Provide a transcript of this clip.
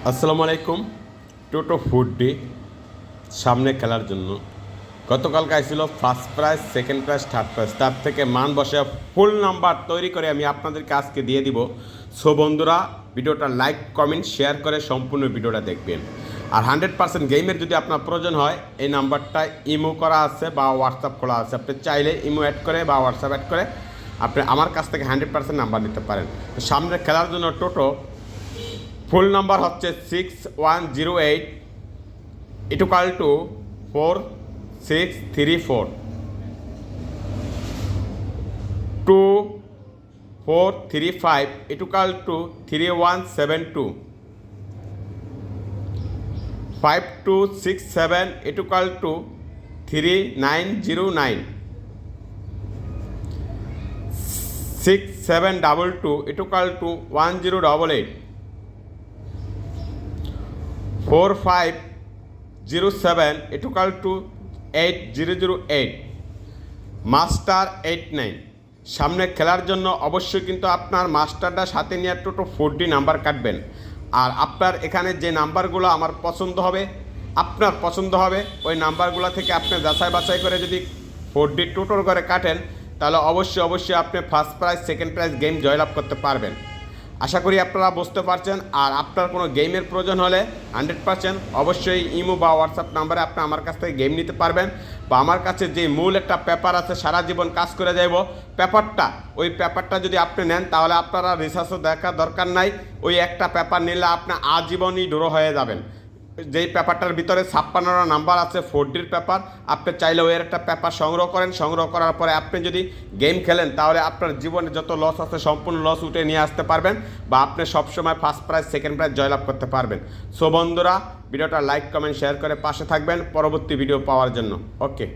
আসসালামু আলাইকুম। টোটো food day সামনে খেলার জন্য গতকালকে আসছিল first prize, second prize, third prize. তার থেকে মান বসে ফুল নাম্বার তৈরি করে আমি আপনাদেরকে আজকে দিয়ে দিব। সো বন্ধুরা, ভিডিওটা লাইক, কমেন্ট, শেয়ার করে সম্পূর্ণ ভিডিওটা দেখবেন। আর 100% গেমের যদি আপনার প্রয়োজন হয়, এই নাম্বারটা ইমো করা আছে বা হোয়াটসঅ্যাপ খোলা আছে। আপনি চাইলে ইমো অ্যাড করে বা হোয়াটসঅ্যাপ অ্যাড করে আপনি আমার কাছ থেকে 100% নাম্বার নিতে পারেন। তো সামনে খেলার জন্য টোটো ফুল নাম্বার হচ্ছে 6108 equal to 4634 2435 equal to 3172 5267 equal to 3909 6722 equal to 1088 4507 equal to 8008 master 89। সামনে খেলার জন্য অবশ্যই কিন্তু আপনার মাস্টারটা সাথে নিয়ে টোটো 4D নাম্বার কাটবেন। আর আপনার এখানে যে নাম্বারগুলো আমার পছন্দ হবে, আপনার পছন্দ হবে, ওই নাম্বারগুলো থেকে আপনি যাচাই বাছাই করে যদি 4D টোটোর করে কাটেন, তাহলে অবশ্যই আপনি first prize, second prize game জয়লাভ করতে পারবেন। আশা করি আপনারা বুঝতে পারছেন। আর আপনার কোনো গেমের প্রয়োজন হলে 100% অবশ্যই ইমো বা হোয়াটসঅ্যাপ নাম্বারে আপনি আমার কাছ থেকে গেম নিতে পারবেন। বা আমার কাছে যে মূল একটা পেপার আছে, সারা জীবন কাজ করে যাইব পেপারটা, ওই পেপারটা যদি আপনি নেন তাহলে আপনারা রিসার্চও দেখার দরকার নাই। ওই একটা পেপার নিলে আপনি আজীবনই ড্র হয়ে যাবেন। যেই পেপারটার ভিতরে 56টা নাম্বার আছে, 4Dর পেপার। আপনি চাইলে ওই একটা পেপার সংগ্রহ করেন। সংগ্রহ করার পরে আপনি যদি গেম খেলেন, তাহলে আপনার জীবনে যত লস আছে সম্পূর্ণ লস উঠে নিয়ে আসতে পারবেন। বা আপনি সবসময় ফার্স্ট প্রাইজ, সেকেন্ড প্রাইজ জয়লাভ করতে পারবেন। সো বন্ধুরা, ভিডিওটা লাইক, কমেন্ট, শেয়ার করে পাশে থাকবেন পরবর্তী ভিডিও পাওয়ার জন্য। ওকে।